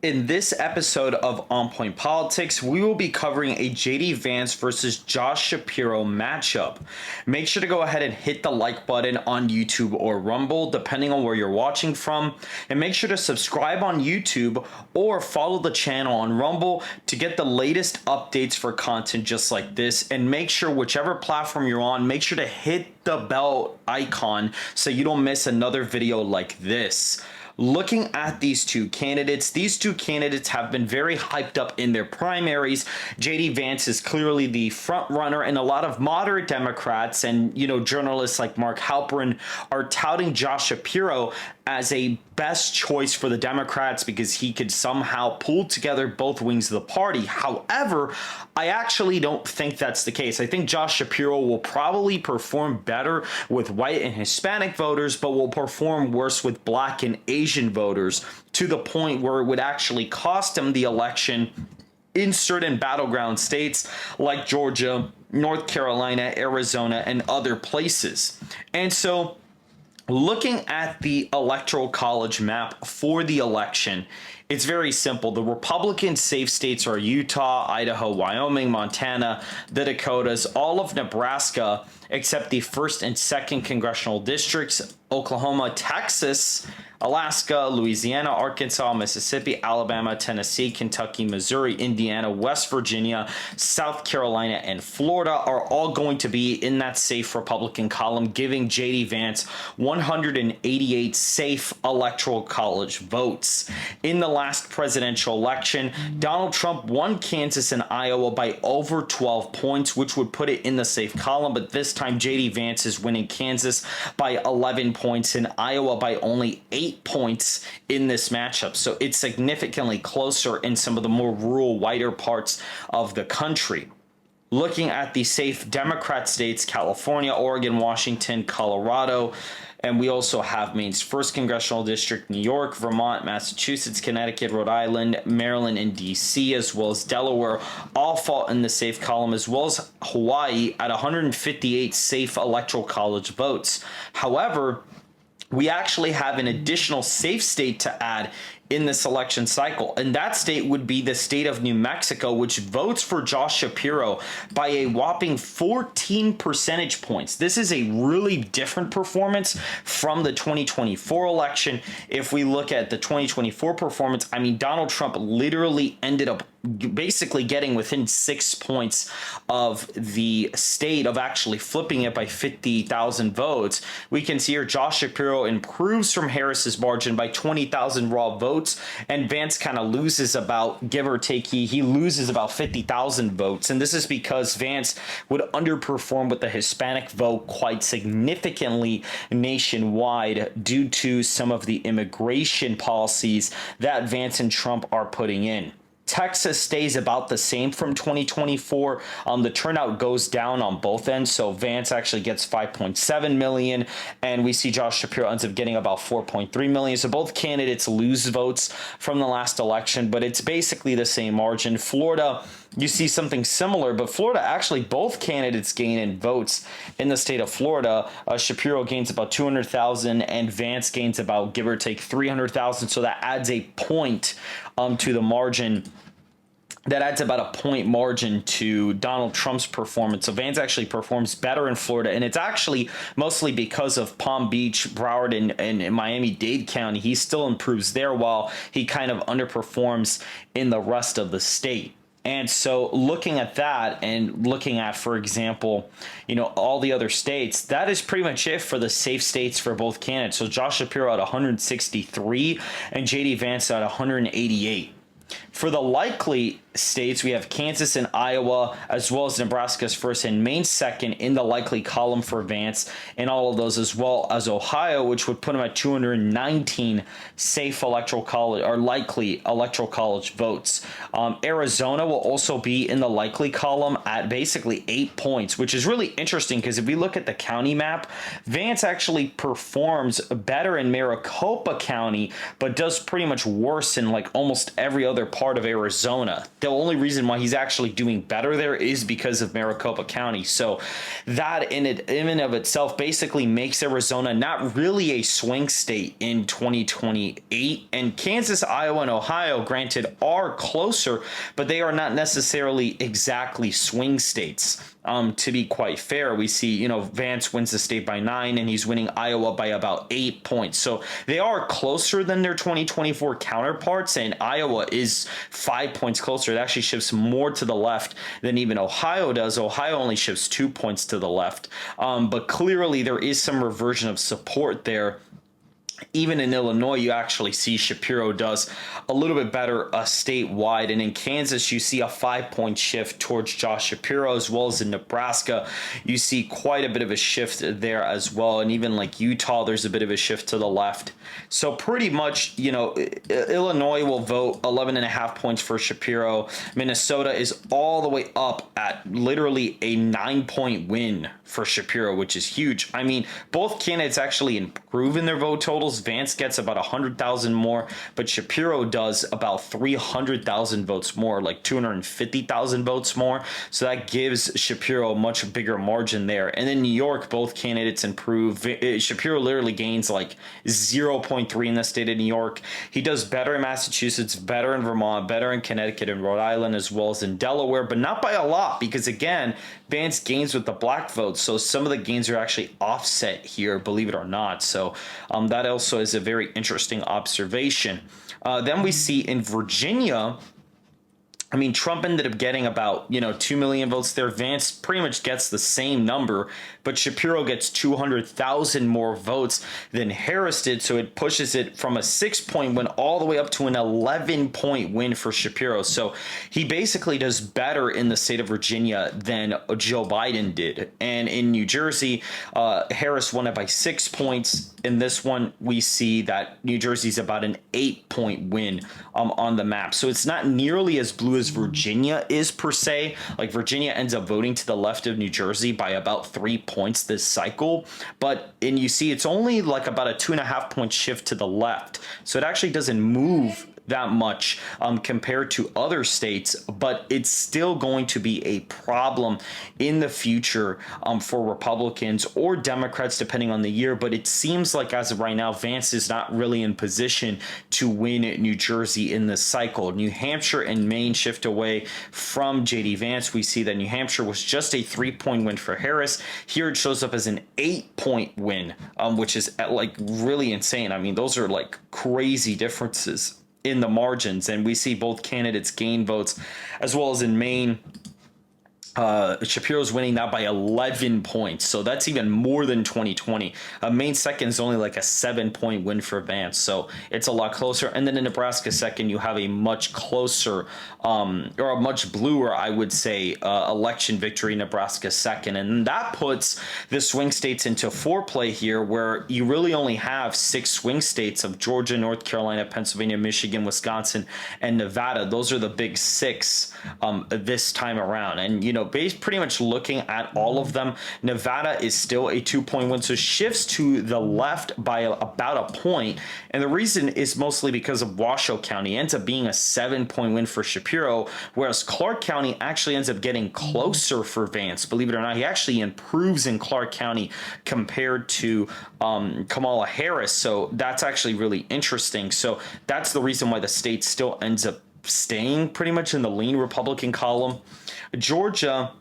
In this episode of On Point Politics, we will be covering a JD Vance versus Josh Shapiro matchup. Make sure to go ahead and hit the like button on YouTube or Rumble, depending on where you're watching from. And make sure to subscribe on YouTube or follow the channel on Rumble to get the latest updates for content just like this. And make sure whichever platform you're on, make sure to hit the bell icon so you don't miss another video like this. Looking at these two candidates have been very hyped up in their primaries. JD Vance is clearly the front runner, and a lot of moderate Democrats and, journalists like Mark Halperin are touting Josh Shapiro as a best choice for the Democrats because he could somehow pull together both wings of the party. However, I actually don't think that's the case. I think Josh Shapiro will probably perform better with white and Hispanic voters, but will perform worse with black and Asian voters, to the point where it would actually cost him the election in certain battleground states like Georgia, North Carolina, Arizona, and other places. And so, looking at the electoral college map for the election, it's very simple. The Republican safe states are Utah, Idaho, Wyoming, Montana, the Dakotas, all of Nebraska, except the 1st and 2nd congressional districts, Oklahoma, Texas, Alaska, Louisiana, Arkansas, Mississippi, Alabama, Tennessee, Kentucky, Missouri, Indiana, West Virginia, South Carolina, and Florida are all going to be in that safe Republican column, giving JD Vance 188 safe electoral college votes. In the last presidential election, Donald Trump won Kansas and Iowa by over 12 points, which would put it in the safe column, but this time JD Vance is winning Kansas by 11 points and Iowa by only 8 points in this matchup. So it's significantly closer in some of the more rural, whiter parts of the country. Looking at the safe Democrat states, California, Oregon, Washington, Colorado, and we also have Maine's 1st congressional district, New York, Vermont, Massachusetts, Connecticut, Rhode Island, Maryland, and D.C., as well as Delaware, all fall in the safe column, as well as Hawaii at 158 safe electoral college votes. However, we actually have an additional safe state to add in this election cycle, and that state would be the state of New Mexico, which votes for Josh Shapiro by a whopping 14 percentage points. This is a really different performance from the 2024 election. If we look at the 2024 performance, Donald Trump literally ended up basically getting within 6 points of the state of actually flipping it by 50,000 votes. We can see here Josh Shapiro improves from Harris's margin by 20,000 raw votes, and Vance kind of loses about, give or take, he loses about 50,000 votes. And this is because Vance would underperform with the Hispanic vote quite significantly nationwide due to some of the immigration policies that Vance and Trump are putting in. Texas stays about the same from 2024. The turnout goes down on both ends. So Vance actually gets 5.7 million, and we see Josh Shapiro ends up getting about 4.3 million. So both candidates lose votes from the last election, but it's basically the same margin. Florida, you see something similar, but Florida, actually both candidates gain in votes in the state of Florida. Shapiro gains about 200,000 and Vance gains about, give or take, 300,000. So that adds a point to the margin. That adds about a point margin to Donald Trump's performance. So Vance actually performs better in Florida, and it's actually mostly because of Palm Beach, Broward, and Miami-Dade County. He still improves there while he kind of underperforms in the rest of the state. And so looking at that and looking at, for example, all the other states, that is pretty much it for the safe states for both candidates. So Josh Shapiro at 163 and JD Vance at 188. For the likely states, we have Kansas and Iowa, as well as Nebraska's 1st and Maine's 2nd in the likely column for Vance, and all of those, as well as Ohio, which would put him at 219 safe electoral college or likely electoral college votes. Arizona will also be in the likely column at basically 8 points, which is really interesting because if we look at the county map, Vance actually performs better in Maricopa County, but does pretty much worse in like almost every other part of Arizona. the only reason why he's actually doing better there is because of Maricopa County. So that in and of itself basically makes Arizona not really a swing state in 2028. And Kansas, Iowa, and Ohio, granted, are closer, but they are not necessarily exactly swing states. To be quite fair, we see, Vance wins the state by 9, and he's winning Iowa by about 8 points. So they are closer than their 2024 counterparts, and Iowa is 5 points closer. It actually shifts more to the left than even Ohio does. Ohio only shifts 2 points to the left. But clearly there is some reversion of support there. Even in Illinois, you actually see Shapiro does a little bit better statewide. And in Kansas, you see a 5-point shift towards Josh Shapiro, as well as in Nebraska. You see quite a bit of a shift there as well. And even like Utah, there's a bit of a shift to the left. So pretty much, Illinois will vote 11.5 points for Shapiro. Minnesota is all the way up at literally a 9-point win for Shapiro, which is huge. I mean, both candidates actually improve in their vote totals. Vance gets about 100,000 more, but Shapiro does about 300,000 votes more, like 250,000 votes more. So that gives Shapiro a much bigger margin there. And then New York, both candidates improve. Shapiro literally gains like 0.3 in the state of New York. He does better in Massachusetts, better in Vermont, better in Connecticut and Rhode Island, as well as in Delaware, but not by a lot, because again, Vance gains with the black votes. So some of the gains are actually offset here, believe it or not. So that also is a very interesting observation. Then we see in Virginia, I mean, Trump ended up getting about, 2 million votes there. Vance pretty much gets the same number, but Shapiro gets 200,000 more votes than Harris did. So it pushes it from a 6-point win all the way up to an 11-point win for Shapiro. So he basically does better in the state of Virginia than Joe Biden did. And in New Jersey, Harris won it by 6 points. In this one, we see that New Jersey's about an 8-point win on the map. So it's not nearly as blue as Virginia is per se. Like Virginia ends up voting to the left of New Jersey by about 3 points this cycle. And you see it's only like about a 2.5-point shift to the left. So it actually doesn't move that much compared to other states, but it's still going to be a problem in the future for Republicans or Democrats, depending on the year. But it seems like as of right now, Vance is not really in position to win New Jersey in this cycle. New Hampshire and Maine shift away from J.D. Vance. We see that New Hampshire was just a 3-point win for Harris. Here it shows up as an 8-point win, which is like really insane. I mean, those are like crazy differences in the margins, and we see both candidates gain votes, as well as in Maine. Shapiro's winning that by 11 points, so that's even more than 2020. Maine second is only like a 7-point win for Vance, so it's a lot closer. And then in Nebraska second, you have a much closer, or a much bluer, I would say, election victory. Nebraska second, and that puts the swing states into foreplay here, where you really only have 6 swing states of Georgia, North Carolina, Pennsylvania, Michigan, Wisconsin, and Nevada. Those are the big 6 this time around, and pretty much looking at all of them, Nevada is still a 2-point win, so shifts to the left by about a point. And the reason is mostly because of Washoe County. It ends up being a 7-point win for Shapiro, whereas Clark County actually ends up getting closer for Vance. Believe it or not, he actually improves in Clark County compared to Kamala Harris. So that's actually really interesting. So that's the reason why the state still ends up staying pretty much in the lean Republican column. Georgia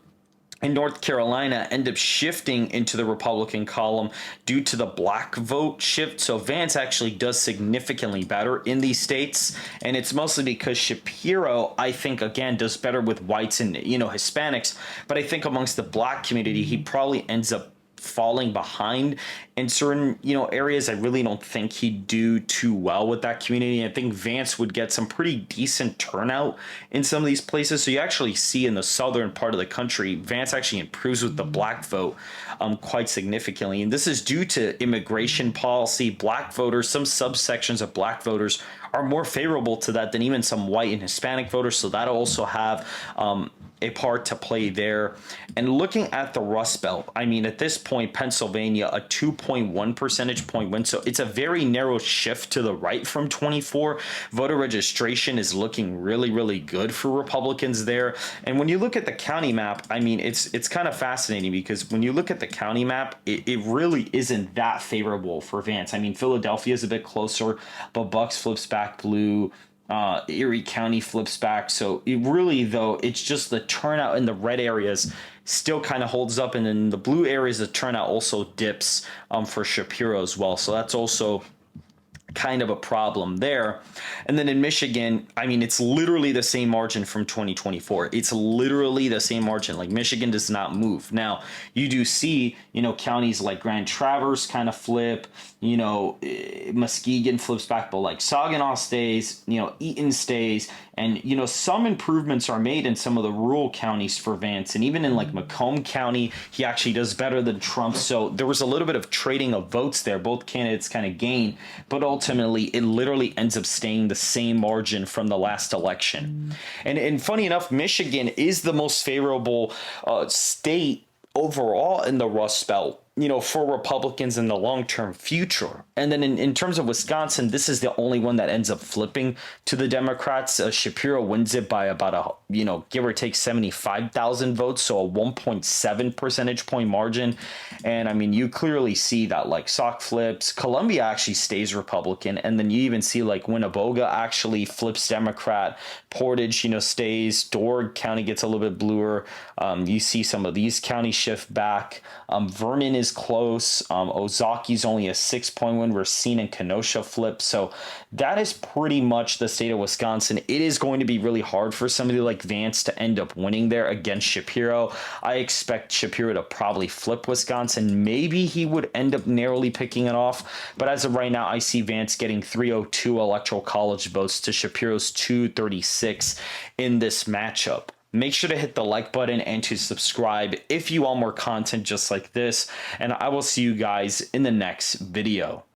and North Carolina end up shifting into the Republican column due to the black vote shift. So Vance actually does significantly better in these states, and it's mostly because Shapiro, I think, again, does better with whites and Hispanics, but I think amongst the black community, he probably ends up falling behind in certain areas. I really don't think he'd do too well with that community. I think Vance would get some pretty decent turnout in some of these places. So you actually see in the southern part of the country, Vance actually improves with the black vote quite significantly, and this is due to immigration policy. Black voters, some subsections of black voters are more favorable to that than even some white and Hispanic voters, so that'll also have a part to play there. And looking at the Rust Belt, I mean, at this point, Pennsylvania, a 2.1 percentage point win. So it's a very narrow shift to the right from 24. Voter registration is looking really, really good for Republicans there. And when you look at the county map, I mean, it's kind of fascinating because when you look at the county map, it really isn't that favorable for Vance. I mean, Philadelphia is a bit closer, but Bucks flips back blue. Erie County flips back. So it really, though, it's just the turnout in the red areas still kind of holds up. And in the blue areas, the turnout also dips for Shapiro as well. So that's also kind of a problem there. And then in Michigan, I mean, it's literally the same margin from 2024. It's literally the same margin. Like, Michigan does not move. Now, you do see, counties like Grand Traverse kind of flip, Muskegon flips back, but like Saginaw stays, Eaton stays. And, some improvements are made in some of the rural counties for Vance. And even in like Macomb County, he actually does better than Trump. So there was a little bit of trading of votes there. Both candidates kind of gain, but ultimately it literally ends up staying the same margin from the last election. And funny enough, Michigan is the most favorable state overall in the Rust Belt, for Republicans in the long-term future. And then in terms of Wisconsin, this is the only one that ends up flipping to the Democrats. Shapiro wins it by about give or take 75,000 votes, so a 1.7 percentage point margin. And I mean, you clearly see that like Sauk flips, Columbia actually stays Republican, and then you even see like Winnebago actually flips Democrat, Portage, stays, Door County gets a little bit bluer. You see some of these counties shift back. Vernon is close. Ozaki's only a 6-point win. Racine and Kenosha flip. So that is pretty much the state of Wisconsin. It is going to be really hard for somebody like Vance to end up winning there against Shapiro. I expect Shapiro to probably flip Wisconsin. Maybe he would end up narrowly picking it off. But as of right now, I see Vance getting 302 electoral college votes to Shapiro's 236 in this matchup. Make sure to hit the like button and to subscribe if you want more content just like this. And I will see you guys in the next video.